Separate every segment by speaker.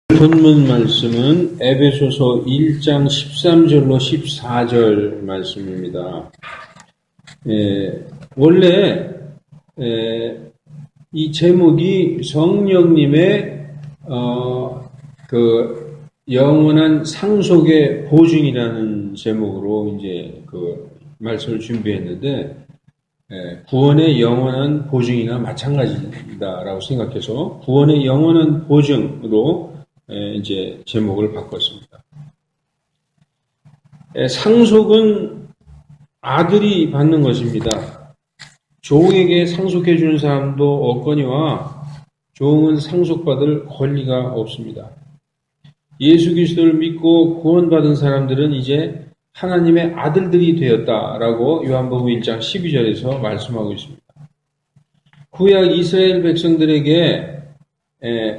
Speaker 1: 본문 말씀은 에베소서 1장 13절로 14절 말씀입니다. 원래 이 제목이 성령님의 그 영원한 상속의 보증이라는 제목으로 이제 그 말씀을 준비했는데, 구원의 영원한 보증이나 마찬가지다라고 생각해서 구원의 영원한 보증으로 이제 제목을 바꿨습니다. 상속은 아들이 받는 것입니다. 종에게 상속해 주는 사람도 없거니와 종은 상속받을 권리가 없습니다. 예수 그리스도를 믿고 구원받은 사람들은 이제 하나님의 아들들이 되었다라고 요한복음 1장 12절에서 말씀하고 있습니다. 구약 이스라엘 백성들에게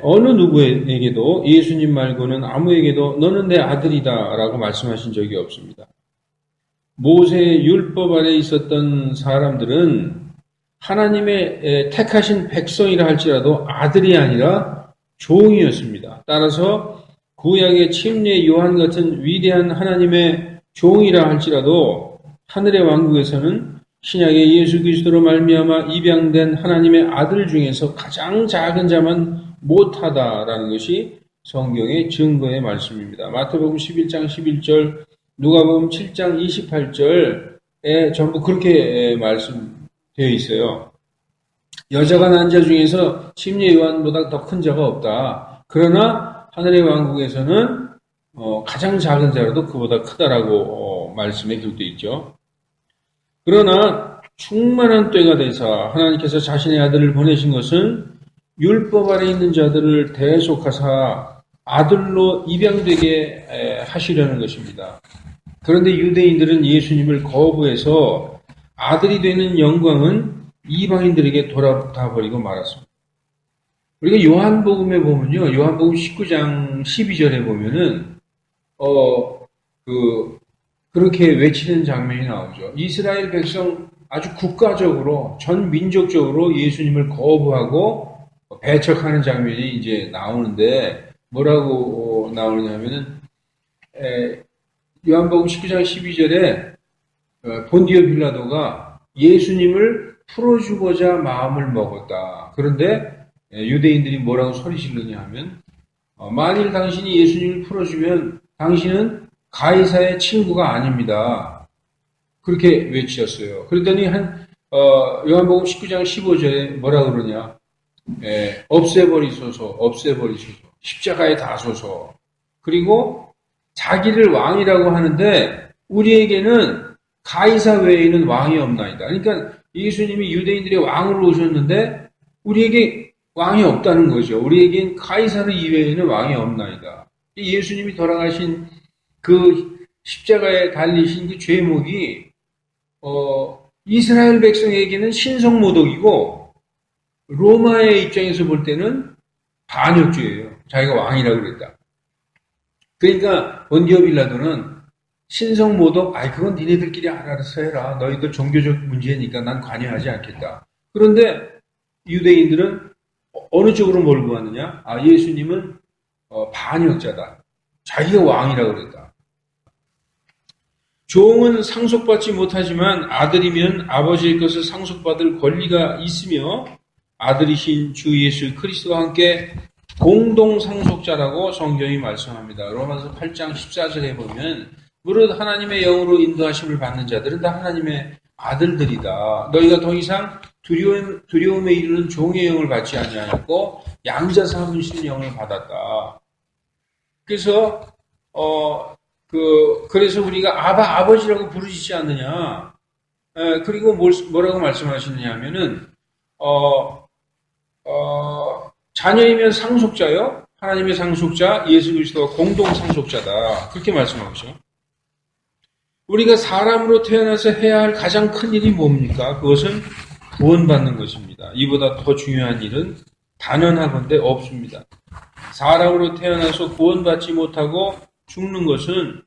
Speaker 1: 어느 누구에게도 예수님 말고는 아무에게도 너는 내 아들이다 라고 말씀하신 적이 없습니다. 모세의 율법 아래 있었던 사람들은 하나님의 택하신 백성이라 할지라도 아들이 아니라 종이었습니다. 따라서 구약의 침례 요한 같은 위대한 하나님의 종이라 할지라도 하늘의 왕국에서는 신약의 예수 그리스도로 말미암아 입양된 하나님의 아들 중에서 가장 작은 자만 못하다라는 것이 성경의 증거의 말씀입니다. 마태복음 11장 11절, 누가복음 7장 28절에 전부 그렇게 말씀되어 있어요. 여자가 난 자 중에서 침례 요한보다 더 큰 자가 없다. 그러나 하늘의 왕국에서는 가장 작은 자라도 그보다 크다라고 말씀에 기록되어 있죠. 그러나 충만한 때가 되사 하나님께서 자신의 아들을 보내신 것은 율법 아래 있는 자들을 대속하사 아들로 입양되게 하시려는 것입니다. 그런데 유대인들은 예수님을 거부해서 아들이 되는 영광은 이방인들에게 돌아다 버리고 말았습니다. 우리가 요한복음에 보면요, 요한복음 19장 12절에 보면은 그렇게 외치는 장면이 나오죠. 이스라엘 백성 아주 국가적으로 전 민족적으로 예수님을 거부하고 배척하는 장면이 이제 나오는데, 뭐라고 나오느냐면은 요한복음 19장 12절에 본디오 빌라도가 예수님을 풀어주고자 마음을 먹었다. 그런데 유대인들이 뭐라고 소리 지르냐 하면, 만일 당신이 예수님을 풀어주면 당신은 가이사의 친구가 아닙니다. 그렇게 외치셨어요. 그랬더니 요한복음 19장 15절에 뭐라 그러냐? 없애버리소서. 십자가에 다소서. 그리고 자기를 왕이라고 하는데 우리에게는 가이사 외에는 왕이 없나이다. 그러니까 예수님이 유대인들의 왕으로 오셨는데 우리에게 왕이 없다는 거죠. 우리에겐 가이사르 이외에는 왕이 없나이다. 예수님이 돌아가신 그 십자가에 달리신 그 죄목이 이스라엘 백성에게는 신성모독이고 로마의 입장에서 볼 때는 반역죄예요. 자기가 왕이라고 그랬다. 그러니까 본디오 빌라도는 신성모독, 그건 니네들끼리 알아서 해라. 너희들 종교적 문제니까 난 관여하지 않겠다. 그런데 유대인들은 어느 쪽으로 몰고 왔느냐? 예수님은 반역자다. 자기가 왕이라고 그랬다. 종은 상속받지 못하지만 아들이면 아버지의 것을 상속받을 권리가 있으며 아들이신 주 예수 그리스도와 함께 공동 상속자라고 성경이 말씀합니다. 로마서 8장 14절에 보면 무릇 하나님의 영으로 인도하심을 받는 자들은 다 하나님의 아들들이다. 너희가 더 이상 두려움에 이르는 종의 영을 받지 아니하였고 양자 삼으시는 영을 받았다. 그래서 그래서 우리가 아버지라고 부르시지 않느냐. 그리고 뭐라고 말씀하시느냐 하면은 자녀이면 상속자요. 하나님의 상속자 예수 그리스도가 공동 상속자다. 그렇게 말씀하죠. 우리가 사람으로 태어나서 해야 할 가장 큰 일이 뭡니까? 그것은 구원받는 것입니다. 이보다 더 중요한 일은 단언하건대 없습니다. 사람으로 태어나서 구원받지 못하고 죽는 것은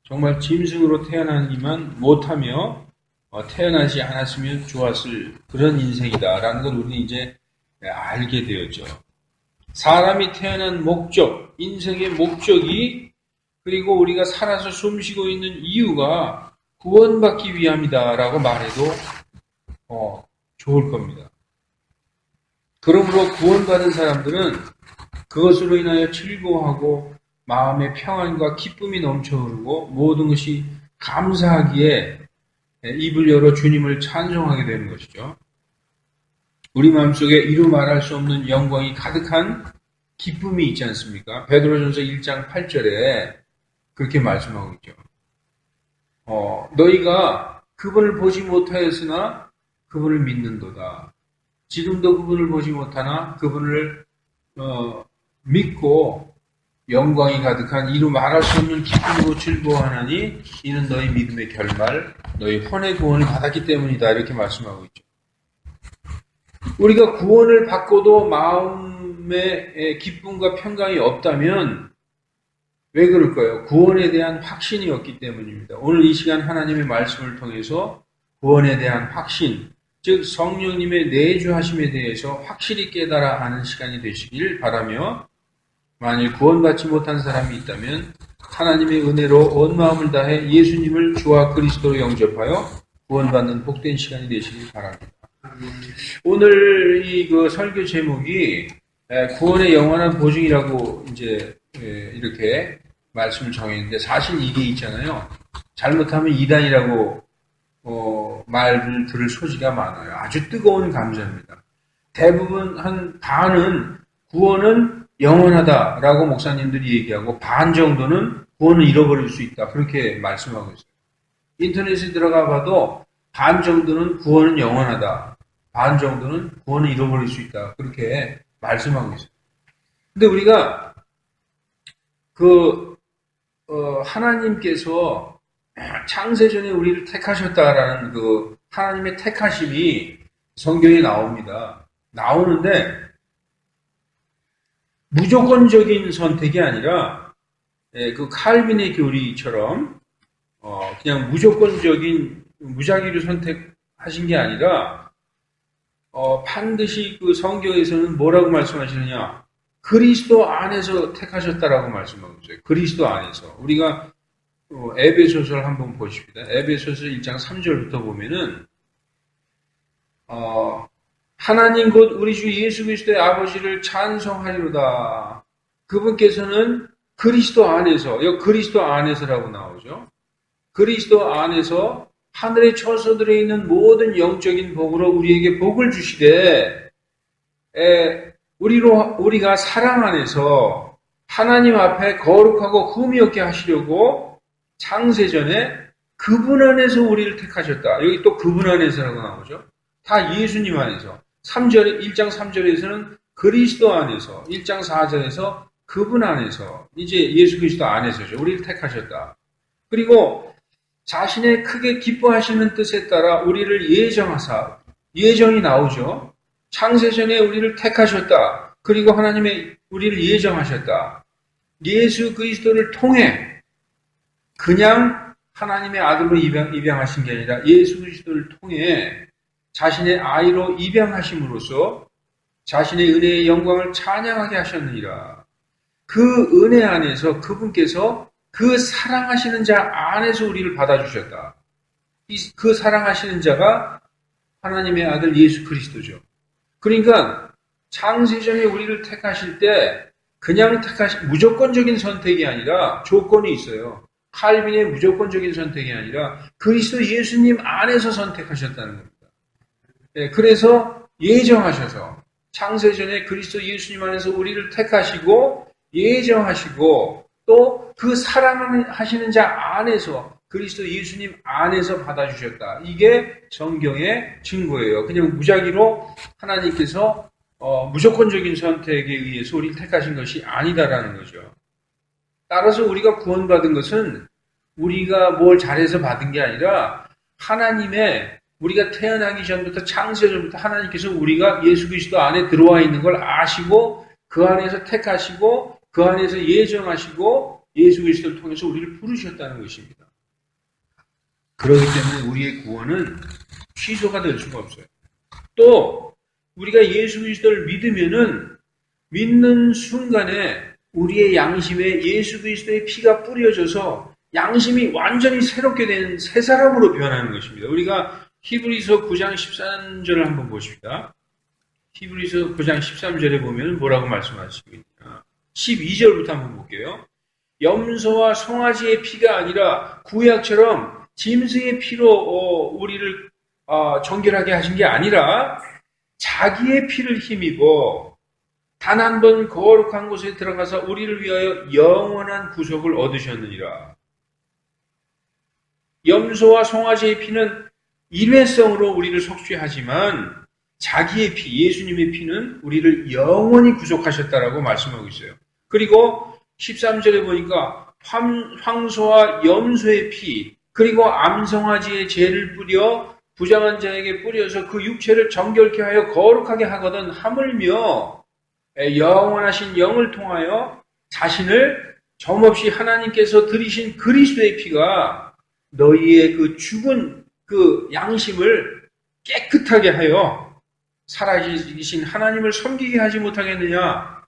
Speaker 1: 정말 짐승으로 태어나기만 못하며 태어나지 않았으면 좋았을 그런 인생이다라는 걸 우리는 이제 알게 되었죠. 사람이 태어난 목적, 인생의 목적이 그리고 우리가 살아서 숨쉬고 있는 이유가 구원받기 위함이다라고 말해도 좋을 겁니다. 그러므로 구원받은 사람들은 그것으로 인하여 즐거워하고 마음의 평안과 기쁨이 넘쳐 흐르고 모든 것이 감사하기에 입을 열어 주님을 찬송하게 되는 것이죠. 우리 마음속에 이루 말할 수 없는 영광이 가득한 기쁨이 있지 않습니까? 베드로전서 1장 8절에 그렇게 말씀하고 있죠. 너희가 그분을 보지 못하였으나 그분을 믿는도다. 지금도 그분을 보지 못하나 그분을 믿고 영광이 가득한 이루 말할 수 없는 기쁨으로 즐거워하나니 이는 너희 믿음의 결말, 너희 혼의 구원을 받았기 때문이다. 이렇게 말씀하고 있죠. 우리가 구원을 받고도 마음에 기쁨과 평강이 없다면 왜 그럴까요? 구원에 대한 확신이 없기 때문입니다. 오늘 이 시간 하나님의 말씀을 통해서 구원에 대한 확신, 즉 성령님의 내주하심에 대해서 확실히 깨달아 아는 시간이 되시길 바라며 만일 구원받지 못한 사람이 있다면 하나님의 은혜로 온 마음을 다해 예수님을 주와 그리스도로 영접하여 구원받는 복된 시간이 되시길 바랍니다. 오늘 이 설교 제목이 구원의 영원한 보증이라고 이제 이렇게 말씀을 정했는데 사실 이게 있잖아요. 잘못하면 이단이라고 말을 들을 소지가 많아요. 아주 뜨거운 감정입니다. 대부분 한 반은 구원은 영원하다라고 목사님들이 얘기하고 반 정도는 구원을 잃어버릴 수 있다. 그렇게 말씀하고 있어요. 인터넷에 들어가 봐도 반 정도는 구원은 영원하다. 반 정도는 구원을 잃어버릴 수 있다. 그렇게 말씀하고 있어요. 근데 우리가 하나님께서 창세전에 우리를 택하셨다라는 하나님의 택하심이 성경에 나옵니다. 나오는데 무조건적인 선택이 아니라 칼빈의 교리처럼 그냥 무조건적인 무작위로 선택하신 게 아니라 반드시 성경에서는 뭐라고 말씀하시느냐? 그리스도 안에서 택하셨다라고 말씀하고 있어요. 그리스도 안에서. 우리가 에베소서를 한번 보십시다. 에베소서 1장 3절부터 보면은 하나님 곧 우리 주 예수 그리스도의 아버지를 찬송하리로다. 그분께서는 그리스도 안에서, 여기 그리스도 안에서라고 나오죠. 그리스도 안에서 하늘의 처소들에 있는 모든 영적인 복으로 우리에게 복을 주시되 우리가 사랑 안에서 하나님 앞에 거룩하고 흠이 없게 하시려고 창세전에 그분 안에서 우리를 택하셨다. 여기 또 그분 안에서라고 나오죠. 다 예수님 안에서. 1장 3절에서는 그리스도 안에서, 1장 4절에서 그분 안에서, 이제 예수 그리스도 안에서죠. 우리를 택하셨다. 그리고 자신의 크게 기뻐하시는 뜻에 따라 우리를 예정하사, 예정이 나오죠. 창세전에 우리를 택하셨다. 그리고 하나님의 우리를 예정하셨다. 예수 그리스도를 통해 그냥 하나님의 아들로 입양하신 게 아니라 예수 그리스도를 통해 자신의 아이로 입양하심으로써 자신의 은혜의 영광을 찬양하게 하셨느니라. 그 은혜 안에서 그분께서 그 사랑하시는 자 안에서 우리를 받아주셨다. 그 사랑하시는 자가 하나님의 아들 예수 그리스도죠. 그러니까 창세전에 우리를 택하실 때 그냥 무조건적인 선택이 아니라 조건이 있어요. 칼빈의 무조건적인 선택이 아니라 그리스도 예수님 안에서 선택하셨다는 겁니다. 그래서 예정하셔서 창세전에 그리스도 예수님 안에서 우리를 택하시고 예정하시고 또 그 사랑하시는 자 안에서 그리스도 예수님 안에서 받아주셨다. 이게 성경의 증거예요. 그냥 무작위로 하나님께서 무조건적인 선택에 의해서 우리를 택하신 것이 아니다라는 거죠. 따라서 우리가 구원받은 것은 우리가 뭘 잘해서 받은 게 아니라 하나님의 우리가 태어나기 전부터 창세전부터 하나님께서 우리가 예수 그리스도 안에 들어와 있는 걸 아시고 그 안에서 택하시고 그 안에서 예정하시고 예수 그리스도를 통해서 우리를 부르셨다는 것입니다. 그렇기 때문에 우리의 구원은 취소가 될 수가 없어요. 또 우리가 예수 그리스도를 믿으면은 믿는 순간에 우리의 양심에 예수 그리스도의 피가 뿌려져서 양심이 완전히 새롭게 된 새 사람으로 변하는 것입니다. 우리가 히브리서 9장 13절을 한번 보십시다. 히브리서 9장 13절에 보면 뭐라고 말씀하시고 있냐. 12절부터 한번 볼게요. 염소와 송아지의 피가 아니라 구약처럼 짐승의 피로 우리를 정결하게 하신 게 아니라 자기의 피를 힘입어 단 한 번 거룩한 곳에 들어가서 우리를 위하여 영원한 구속을 얻으셨느니라. 염소와 송아지의 피는 일회성으로 우리를 속죄하지만 자기의 피, 예수님의 피는 우리를 영원히 구속하셨다라고 말씀하고 있어요. 그리고 13절에 보니까 황소와 염소의 피, 그리고 암송아지의 죄를 뿌려 부정한 자에게 뿌려서 그 육체를 정결케 하여 거룩하게 하거든 하물며 영원하신 영을 통하여 자신을 점없이 하나님께서 들이신 그리스도의 피가 너희의 그 죽은 그 양심을 깨끗하게 하여 살아계신 하나님을 섬기게 하지 못하겠느냐.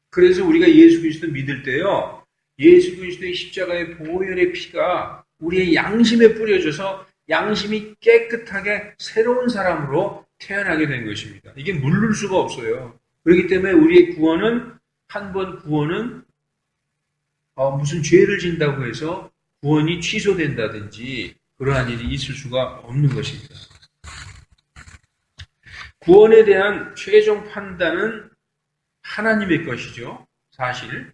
Speaker 1: 그래서 우리가 예수 그리스도 믿을 때요, 예수 그리스도의 십자가의 보혈의 피가 우리의 양심에 뿌려져서 양심이 깨끗하게 새로운 사람으로 태어나게 된 것입니다. 이게 물를 수가 없어요. 그렇기 때문에 우리의 구원은, 한 번 구원은 무슨 죄를 진다고 해서 구원이 취소된다든지 그러한 일이 있을 수가 없는 것입니다. 구원에 대한 최종 판단은 하나님의 것이죠. 사실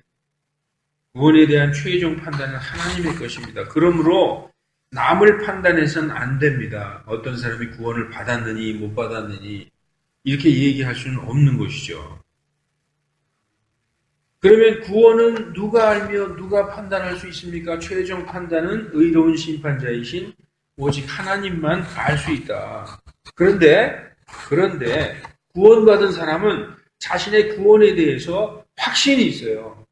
Speaker 1: 구원에 대한 최종 판단은 하나님의 것입니다. 그러므로 남을 판단해서는 안 됩니다. 어떤 사람이 구원을 받았느니 못 받았느니 이렇게 얘기할 수는 없는 것이죠. 그러면 구원은 누가 알며 누가 판단할 수 있습니까? 최종 판단은 의로운 심판자이신 오직 하나님만 알 수 있다. 그런데 구원받은 사람은 자신의 구원에 대해서 확신이 있어요.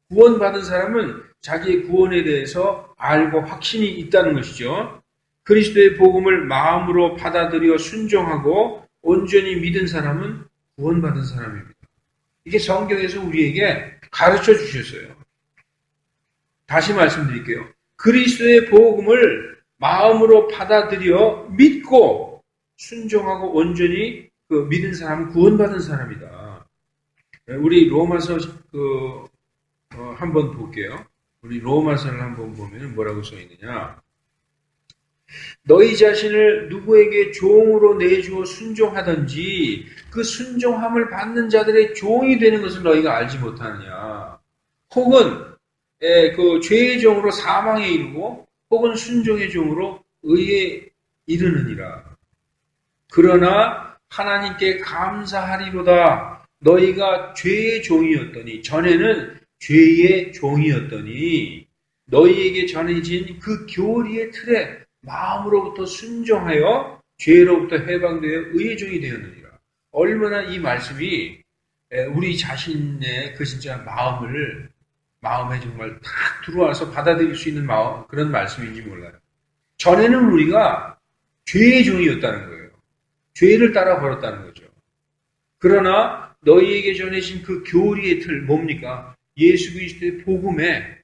Speaker 1: 구원받은 사람은 자기의 구원에 대해서 알고 확신이 있다는 것이죠. 그리스도의 복음을 마음으로 받아들여 순종하고 온전히 믿은 사람은 구원받은 사람입니다. 이게 성경에서 우리에게 가르쳐 주셨어요. 다시 말씀드릴게요. 그리스도의 복음을 마음으로 받아들여 믿고 순종하고 온전히 믿은 사람은 구원받은 사람이다. 우리 로마서 한번 볼게요. 우리 로마서를 한번 보면 뭐라고 써 있느냐. 너희 자신을 누구에게 종으로 내주어 순종하든지 그 순종함을 받는 자들의 종이 되는 것을 너희가 알지 못하느냐. 혹은 그 죄의 종으로 사망에 이르고 혹은 순종의 종으로 의에 이르느니라. 그러나 하나님께 감사하리로다. 너희가 죄의 종이었더니, 전에는 죄의 종이었더니 너희에게 전해진 그 교리의 틀에 마음으로부터 순종하여 죄로부터 해방되어 의의 종이 되었느니라. 얼마나 이 말씀이 우리 자신의 그 진짜 마음에 정말 탁 들어와서 받아들일 수 있는 그런 말씀인지 몰라요. 전에는 우리가 죄의 종이었다는 거예요. 죄를 따라 걸었다는 거죠. 그러나 너희에게 전해진 그 교리의 틀 뭡니까? 예수 그리스도의 복음에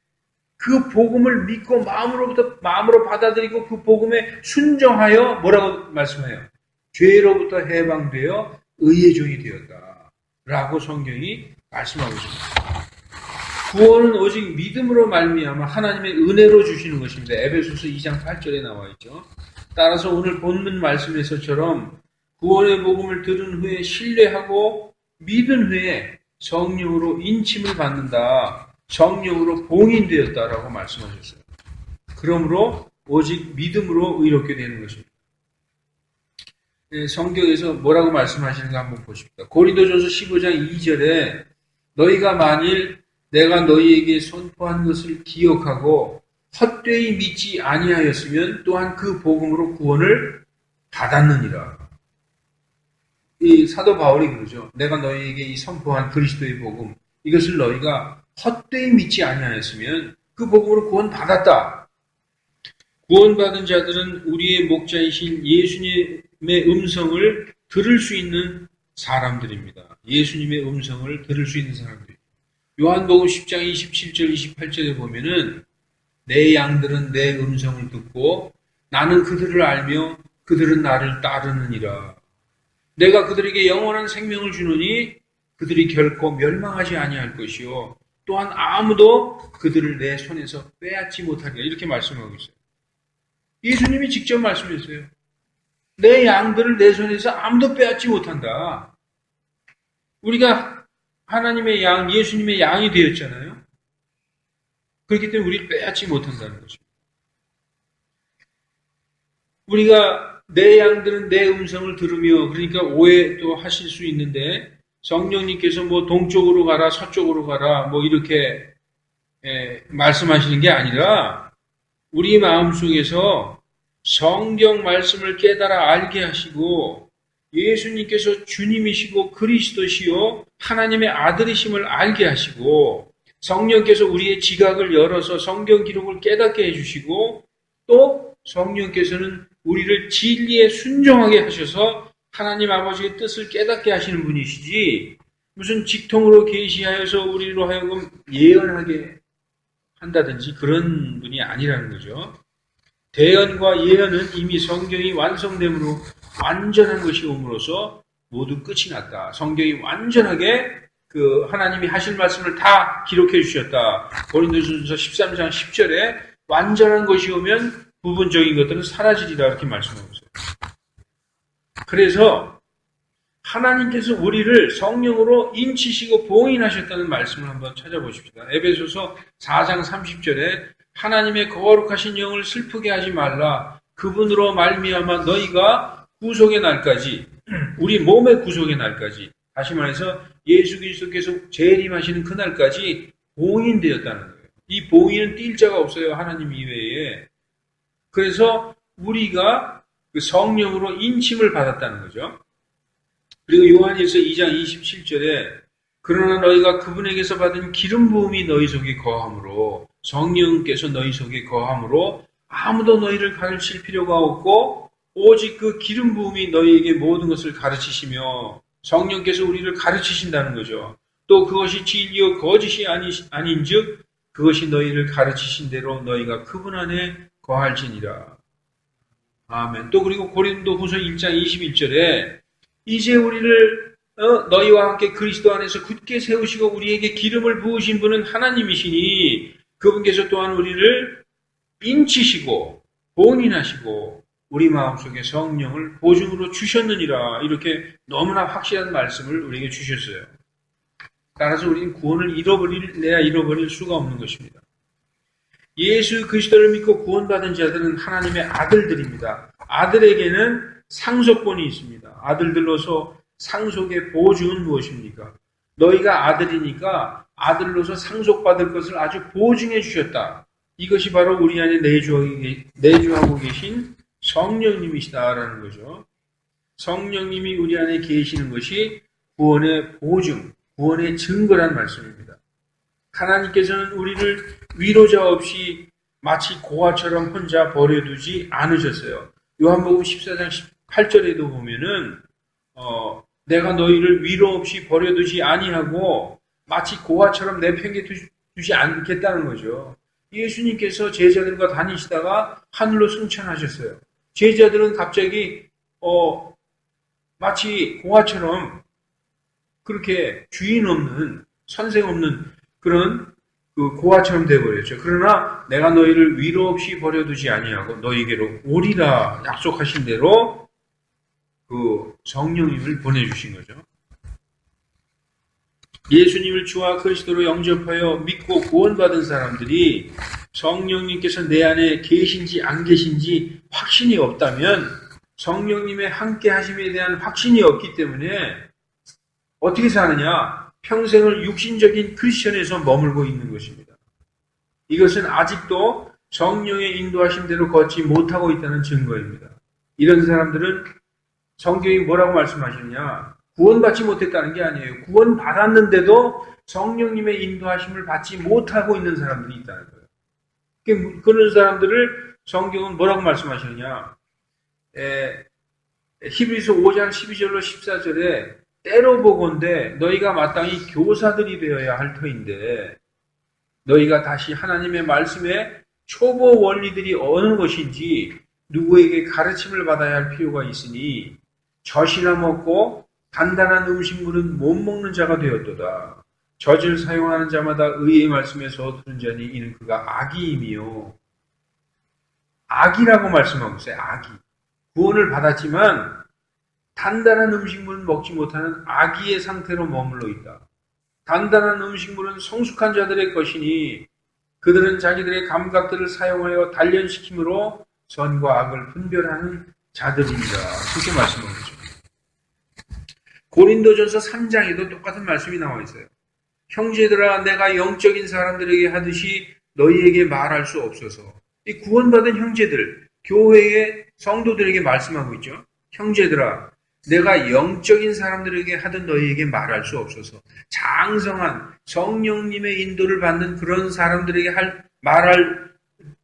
Speaker 1: 그 복음을 믿고 마음으로 받아들이고 그 복음에 순종하여 뭐라고 말씀해요? 죄로부터 해방되어 의의 종이 되었다. 라고 성경이 말씀하고 있습니다. 구원은 오직 믿음으로 말미암아 하나님의 은혜로 주시는 것입니다. 에베소서 2장 8절에 나와 있죠. 따라서 오늘 본문 말씀에서처럼 구원의 복음을 들은 후에 신뢰하고 믿은 후에 성령으로 인침을 받는다. 성령으로 봉인되었다라고 말씀하셨어요. 그러므로 오직 믿음으로 의롭게 되는 것입니다. 성경에서 뭐라고 말씀하시는가 한번 보십시다. 고린도전서 15장 2절에 너희가 만일 내가 너희에게 선포한 것을 기억하고 헛되이 믿지 아니하였으면 또한 그 복음으로 구원을 받았느니라. 이 사도 바울이 그러죠. 내가 너희에게 이 선포한 그리스도의 복음, 이것을 너희가 헛되이 믿지 아니하였으면 그 복음으로 구원받았다. 구원받은 자들은 우리의 목자이신 예수님의 음성을 들을 수 있는 사람들입니다. 예수님의 음성을 들을 수 있는 사람들. 요한복음 10장 27절 28절에 보면은 내 양들은 내 음성을 듣고 나는 그들을 알며 그들은 나를 따르느니라. 내가 그들에게 영원한 생명을 주노니 그들이 결코 멸망하지 아니할 것이요 또한 아무도 그들을 내 손에서 빼앗지 못하리라. 이렇게 말씀하고 있어요. 예수님이 직접 말씀했어요. 내 양들을 내 손에서 아무도 빼앗지 못한다. 우리가 하나님의 양, 예수님의 양이 되었잖아요. 그렇기 때문에 우리를 빼앗지 못한다는 거죠. 우리가 내 양들은 내 음성을 들으며, 그러니까 오해도 하실 수 있는데 성령님께서 뭐 동쪽으로 가라 서쪽으로 가라 뭐 이렇게 말씀하시는 게 아니라 우리 마음속에서 성경 말씀을 깨달아 알게 하시고 예수님께서 주님이시고 그리스도시요 하나님의 아들이심을 알게 하시고 성령께서 우리의 지각을 열어서 성경 기록을 깨닫게 해주시고 또 성령께서는 우리를 진리에 순종하게 하셔서 하나님 아버지의 뜻을 깨닫게 하시는 분이시지 무슨 직통으로 계시하여서 우리로 하여금 예언하게 한다든지 그런 분이 아니라는 거죠. 대언과 예언은 이미 성경이 완성됨으로 완전한 것이 옴으로써 모두 끝이 났다. 성경이 완전하게 그 하나님이 하실 말씀을 다 기록해 주셨다. 고린도전서 13장 10절에 완전한 것이 오면 부분적인 것들은 사라지리라 이렇게 말씀하고 있어요. 그래서 하나님께서 우리를 성령으로 인치시고 봉인하셨다는 말씀을 한번 찾아보십시다. 에베소서 4장 30절에 하나님의 거룩하신 영을 슬프게 하지 말라. 그분으로 말미암아 너희가 구속의 날까지 우리 몸의 구속의 날까지 다시 말해서 예수 그리스도께서 재림하시는 그날까지 봉인되었다는 거예요. 이 봉인은 뛸 자가 없어요. 하나님 이외에. 그래서 우리가 그 성령으로 인침을 받았다는 거죠. 그리고 요한일서 2장 27절에 그러나 너희가 그분에게서 받은 기름 부음이 너희 속에 거함으로 성령께서 너희 속에 거함으로 아무도 너희를 가르칠 필요가 없고 오직 그 기름 부음이 너희에게 모든 것을 가르치시며 성령께서 우리를 가르치신다는 거죠. 또 그것이 진리요 거짓이 아닌즉 그것이 너희를 가르치신 대로 너희가 그분 안에 거할지니라. 아멘. 또 그리고 고린도후서 1장 21절에 이제 우리를 너희와 함께 그리스도 안에서 굳게 세우시고 우리에게 기름을 부으신 분은 하나님이시니 그분께서 또한 우리를 인치시고 봉인하시고 우리 마음속에 성령을 보증으로 주셨느니라. 이렇게 너무나 확실한 말씀을 우리에게 주셨어요. 따라서 우리는 구원을 잃어버릴 수가 없는 것입니다. 예수 그리스도를 믿고 구원받은 자들은 하나님의 아들들입니다. 아들에게는 상속권이 있습니다. 아들들로서 상속의 보증은 무엇입니까? 너희가 아들이니까 아들로서 상속받을 것을 아주 보증해 주셨다. 이것이 바로 우리 안에 내주하고 계신 성령님이시다라는 거죠. 성령님이 우리 안에 계시는 것이 구원의 보증, 구원의 증거란 말씀입니다. 하나님께서는 우리를 위로자 없이 마치 고아처럼 혼자 버려두지 않으셨어요. 요한복음 14장 18절에도 보면은 내가 너희를 위로 없이 버려두지 아니하고 마치 고아처럼 내팽개 두지 않겠다는 거죠. 예수님께서 제자들과 다니시다가 하늘로 승천하셨어요. 제자들은 갑자기 마치 고아처럼 그렇게 주인 없는 선생 없는 그런 그 고아처럼 되어버렸죠. 그러나 내가 너희를 위로 없이 버려두지 아니하고 너희에게로 오리라 약속하신 대로 그 성령님을 보내주신 거죠. 예수님을 주와 그리스도로 영접하여 믿고 구원받은 사람들이 성령님께서 내 안에 계신지 안 계신지 확신이 없다면 성령님의 함께 하심에 대한 확신이 없기 때문에 어떻게 사느냐? 평생을 육신적인 크리스천에서 머물고 있는 것입니다. 이것은 아직도 성령의 인도하심대로 걷지 못하고 있다는 증거입니다. 이런 사람들은 성경이 뭐라고 말씀하시느냐? 구원받지 못했다는 게 아니에요. 구원받았는데도 성령님의 인도하심을 받지 못하고 있는 사람들이 있다는 거예요. 그런 사람들을 성경은 뭐라고 말씀하시느냐? 히브리서 5장 12절로 14절에 때로 보건대 너희가 마땅히 교사들이 되어야 할 터인데 너희가 다시 하나님의 말씀에 초보 원리들이 어느 것인지 누구에게 가르침을 받아야 할 필요가 있으니 젖이나 먹고 단단한 음식물은 못 먹는 자가 되었도다. 젖을 사용하는 자마다 의의 말씀에서 들은 자니 이는 그가 악이이며 악이라고 말씀하고 있어요. 악이. 구원을 받았지만 단단한 음식물은 먹지 못하는 악의의 상태로 머물러 있다. 단단한 음식물은 성숙한 자들의 것이니 그들은 자기들의 감각들을 사용하여 단련시킴으로 선과 악을 분별하는 자들입니다. 그렇게 말씀하고 있죠. 고린도전서 3장에도 똑같은 말씀이 나와 있어요. 형제들아 내가 영적인 사람들에게 하듯이 너희에게 말할 수 없어서. 이 구원받은 형제들, 교회의 성도들에게 말씀하고 있죠. 형제들아 내가 영적인 사람들에게 하듯 너희에게 말할 수 없어서. 장성한 성령님의 인도를 받는 그런 사람들에게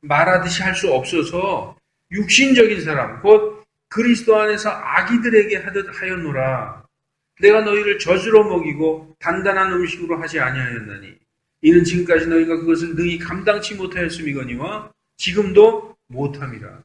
Speaker 1: 말하듯이 할 수 없어서 육신적인 사람, 곧 그리스도 안에서 아기들에게 하듯 하였노라. 내가 너희를 젖으로 먹이고 단단한 음식으로 하지 아니하였나니 이는 지금까지 너희가 그것을 능히 감당치 못하였음이거니와 지금도 못함이라.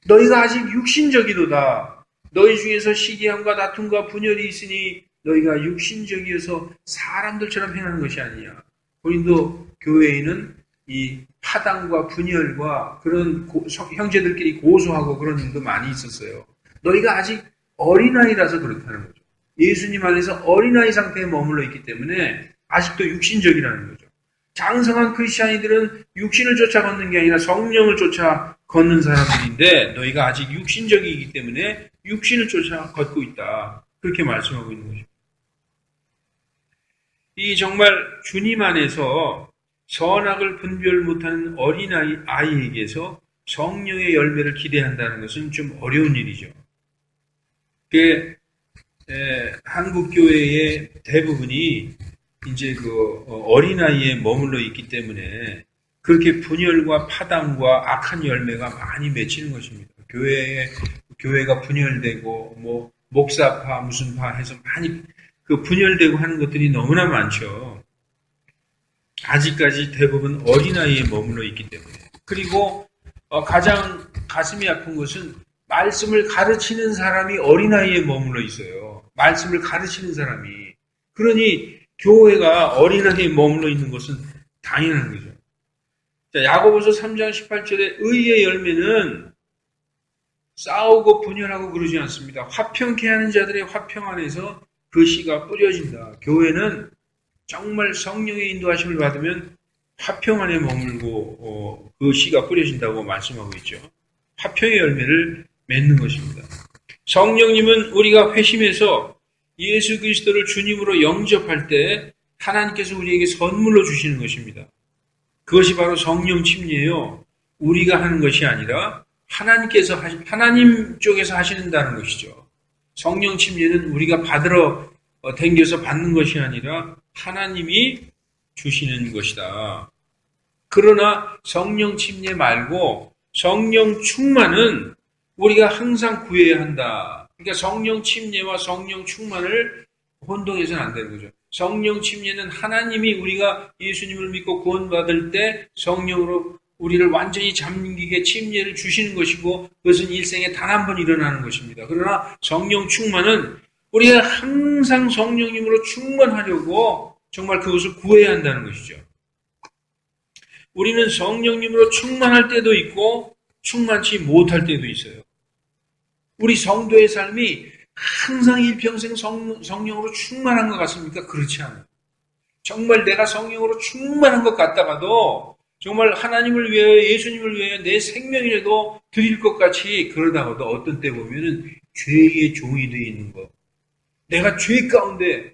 Speaker 1: 너희가 아직 육신적이도다. 너희 중에서 시기함과 다툼과 분열이 있으니 너희가 육신적이어서 사람들처럼 행하는 것이 아니냐. 고린도 교회에는 이 파당과 분열과 그런 형제들끼리 고소하고 그런 일도 많이 있었어요. 너희가 아직 어린아이라서 그렇다는 거죠. 예수님 안에서 어린아이 상태에 머물러 있기 때문에 아직도 육신적이라는 거죠. 장성한 크리스찬이들은 육신을 쫓아 걷는 게 아니라 성령을 쫓아 걷는 사람들인데 너희가 아직 육신적이기 때문에 육신을 쫓아 걷고 있다. 그렇게 말씀하고 있는 거죠. 이 정말 주님 안에서 선악을 분별 못하는 어린아이에게서 성령의 열매를 기대한다는 것은 좀 어려운 일이죠. 한국 교회의 대부분이 이제 어린아이에 머물러 있기 때문에 그렇게 분열과 파당과 악한 열매가 많이 맺히는 것입니다. 교회가 분열되고, 목사파, 무슨 파 해서 많이 분열되고 하는 것들이 너무나 많죠. 아직까지 대부분 어린아이에 머물러 있기 때문에. 그리고, 가장 가슴이 아픈 것은 말씀을 가르치는 사람이 어린아이에 머물러 있어요. 말씀을 가르치는 사람이. 그러니 교회가 어린아이에 머물러 있는 것은 당연한 거죠. 자, 야고보서 3장 18절에 의의 열매는 싸우고 분열하고 그러지 않습니다. 화평케 하는 자들의 화평 안에서 그 씨가 뿌려진다. 교회는 정말 성령의 인도하심을 받으면 화평 안에 머물고 그 씨가 뿌려진다고 말씀하고 있죠. 화평의 열매를 맺는 것입니다. 성령님은 우리가 회심해서 예수 그리스도를 주님으로 영접할 때 하나님께서 우리에게 선물로 주시는 것입니다. 그것이 바로 성령 침례예요. 우리가 하는 것이 아니라 하나님 쪽에서 하시는다는 것이죠. 성령 침례는 우리가 받으러 댕겨서 받는 것이 아니라 하나님이 주시는 것이다. 그러나 성령 침례 말고 성령 충만은 우리가 항상 구해야 한다. 그러니까 성령 침례와 성령 충만을 혼동해서는 안 되는 거죠. 성령 침례는 하나님이 우리가 예수님을 믿고 구원받을 때 성령으로 우리를 완전히 잠기게 침례를 주시는 것이고 그것은 일생에 단 한 번 일어나는 것입니다. 그러나 성령 충만은 우리가 항상 성령님으로 충만하려고 정말 그것을 구해야 한다는 것이죠. 우리는 성령님으로 충만할 때도 있고 충만치 못할 때도 있어요. 우리 성도의 삶이 항상 일평생 성령으로 충만한 것 같습니까? 그렇지 않아요. 정말 내가 성령으로 충만한 것 같다가도 정말 하나님을 위하여 예수님을 위하여 내 생명이라도 드릴 것 같이 그러다가도 어떤 때 보면은 죄의 종이 되어 있는 것. 내가 죄 가운데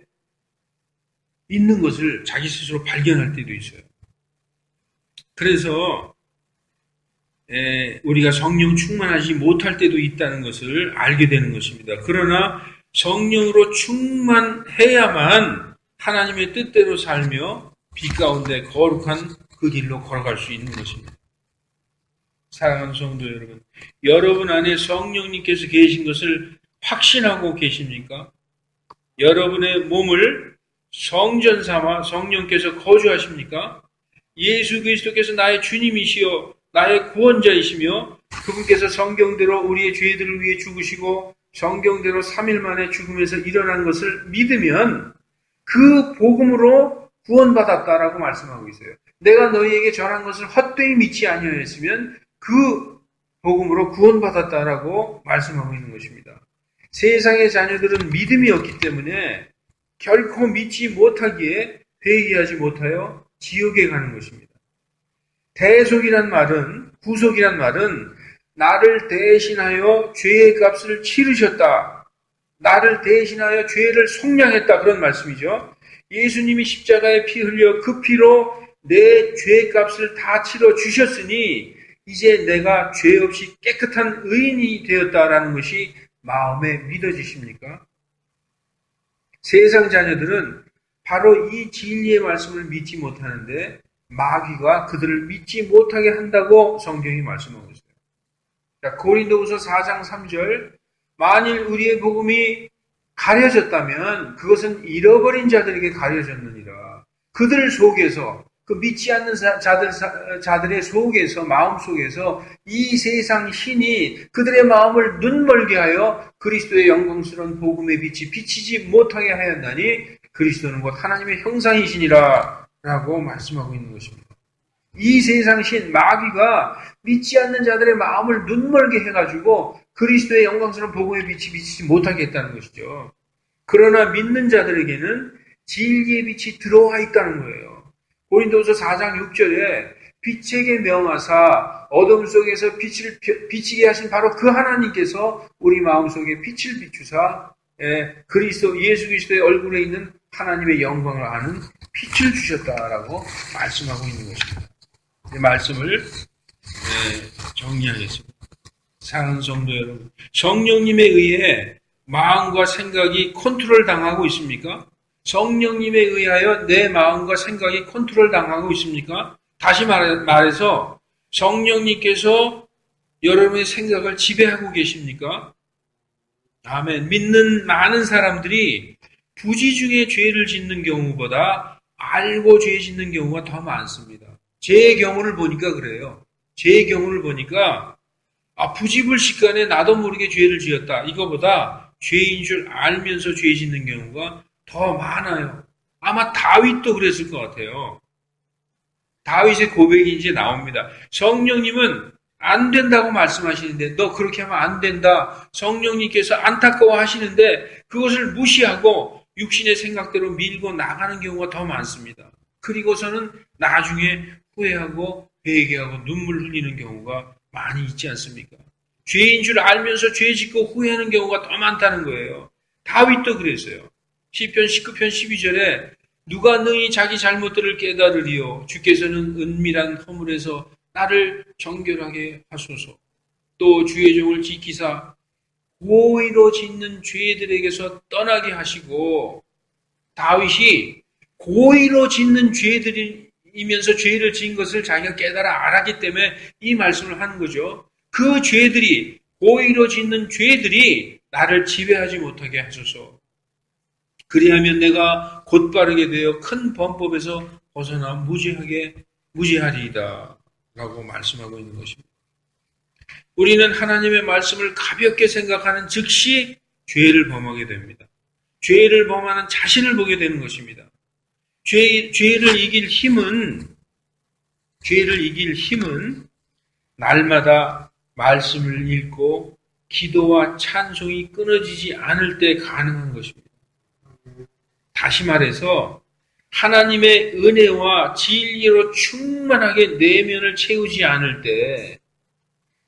Speaker 1: 있는 것을 자기 스스로 발견할 때도 있어요. 그래서 우리가 성령 충만하지 못할 때도 있다는 것을 알게 되는 것입니다. 그러나 성령으로 충만해야만 하나님의 뜻대로 살며 빛 가운데 거룩한 그 길로 걸어갈 수 있는 것입니다. 사랑하는 성도 여러분, 여러분 안에 성령님께서 계신 것을 확신하고 계십니까? 여러분의 몸을 성전 삼아 성령께서 거주하십니까? 예수 그리스도께서 나의 주님이시여 나의 구원자이시며 그분께서 성경대로 우리의 죄들을 위해 죽으시고 성경대로 3일 만에 죽음에서 일어난 것을 믿으면 그 복음으로 구원받았다라고 말씀하고 있어요. 내가 너희에게 전한 것을 헛되이 믿지 아니하였으면 그 복음으로 구원받았다라고 말씀하고 있는 것입니다. 세상의 자녀들은 믿음이 없기 때문에 결코 믿지 못하기에 회개하지 못하여 지옥에 가는 것입니다. 대속이란 말은, 구속이란 말은 나를 대신하여 죄의 값을 치르셨다. 나를 대신하여 죄를 속량했다. 그런 말씀이죠. 예수님이 십자가에 피 흘려 그 피로 내 죄의 값을 다 치러 주셨으니 이제 내가 죄 없이 깨끗한 의인이 되었다라는 것이 마음에 믿어지십니까? 세상 자녀들은 바로 이 진리의 말씀을 믿지 못하는데 마귀가 그들을 믿지 못하게 한다고 성경이 말씀하고 있어요. 자, 고린도후서 4장 3절 만일 우리의 복음이 가려졌다면 그것은 잃어버린 자들에게 가려졌느니라. 그들 속에서 그 믿지 않는 자들의 속에서 마음 속에서 이 세상 신이 그들의 마음을 눈멀게 하여 그리스도의 영광스러운 복음의 빛이 비치지 못하게 하였나니 그리스도는 곧 하나님의 형상이시니라 라고 말씀하고 있는 것입니다. 이 세상 신 마귀가 믿지 않는 자들의 마음을 눈멀게 해가지고 그리스도의 영광스러운 복음의 빛이 비치지 못하게 했다는 것이죠. 그러나 믿는 자들에게는 진리의 빛이 들어와 있다는 거예요. 고린도후서 4장 6절에 빛에게 명하사 어둠 속에서 빛을 비치게 하신 바로 그 하나님께서 우리 마음속에 빛을 비추사 그리스도 예수 그리스도의 얼굴에 있는 하나님의 영광을 아는 빛을 주셨다라고 말씀하고 있는 것입니다. 이 말씀을 정리하겠습니다. 사랑하는 성도 여러분, 성령님에 의해 마음과 생각이 컨트롤 당하고 있습니까? 성령님에 의하여 내 마음과 생각이 컨트롤 당하고 있습니까? 다시 말해서 성령님께서 여러분의 생각을 지배하고 계십니까? 아멘. 믿는 많은 사람들이 부지 중에 죄를 짓는 경우보다 알고 죄 짓는 경우가 더 많습니다. 제 경우를 보니까 그래요. 제 경우를 보니까 부지불식간에 나도 모르게 죄를 지었다. 이거보다 죄인 줄 알면서 죄 짓는 경우가 더 많아요. 아마 다윗도 그랬을 것 같아요. 다윗의 고백이 이제 나옵니다. 성령님은 안 된다고 말씀하시는데 너 그렇게 하면 안 된다. 성령님께서 안타까워 하시는데 그것을 무시하고 육신의 생각대로 밀고 나가는 경우가 더 많습니다. 그리고서는 나중에 후회하고 회개하고 눈물 흘리는 경우가 많이 있지 않습니까? 죄인 줄 알면서 죄 짓고 후회하는 경우가 더 많다는 거예요. 다윗도 그랬어요. 시편 19편 12절에 누가 능히 자기 잘못들을 깨달으리요. 주께서는 은밀한 허물에서 나를 정결하게 하소서. 또 주의 종을 지키사 고의로 짓는 죄들에게서 떠나게 하시고, 다윗이 고의로 짓는 죄들이면서 죄를 지은 것을 자기가 깨달아 알았기 때문에 이 말씀을 하는 거죠. 그 죄들이, 고의로 짓는 죄들이 나를 지배하지 못하게 하소서. 그리하면 내가 곧바르게 되어 큰 범법에서 벗어나 무죄하리이다 라고 말씀하고 있는 것입니다. 우리는 하나님의 말씀을 가볍게 생각하는 즉시 죄를 범하게 됩니다. 죄를 범하는 자신을 보게 되는 것입니다. 죄를 이길 힘은 날마다 말씀을 읽고 기도와 찬송이 끊어지지 않을 때 가능한 것입니다. 다시 말해서 하나님의 은혜와 진리로 충만하게 내면을 채우지 않을 때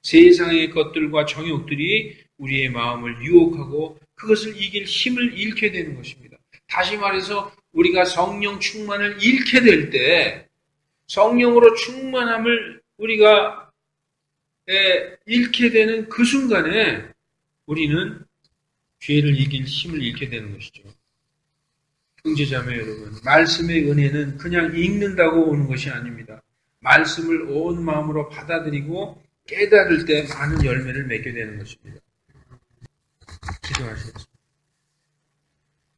Speaker 1: 세상의 것들과 정욕들이 우리의 마음을 유혹하고 그것을 이길 힘을 잃게 되는 것입니다. 다시 말해서 우리가 성령 충만을 잃게 될 때 성령으로 충만함을 우리가 잃게 되는 그 순간에 우리는 죄를 이길 힘을 잃게 되는 것이죠. 형제자매 여러분, 말씀의 은혜는 그냥 읽는다고 오는 것이 아닙니다. 말씀을 온 마음으로 받아들이고 깨달을 때 많은 열매를 맺게 되는 것입니다. 기도하시겠습니다.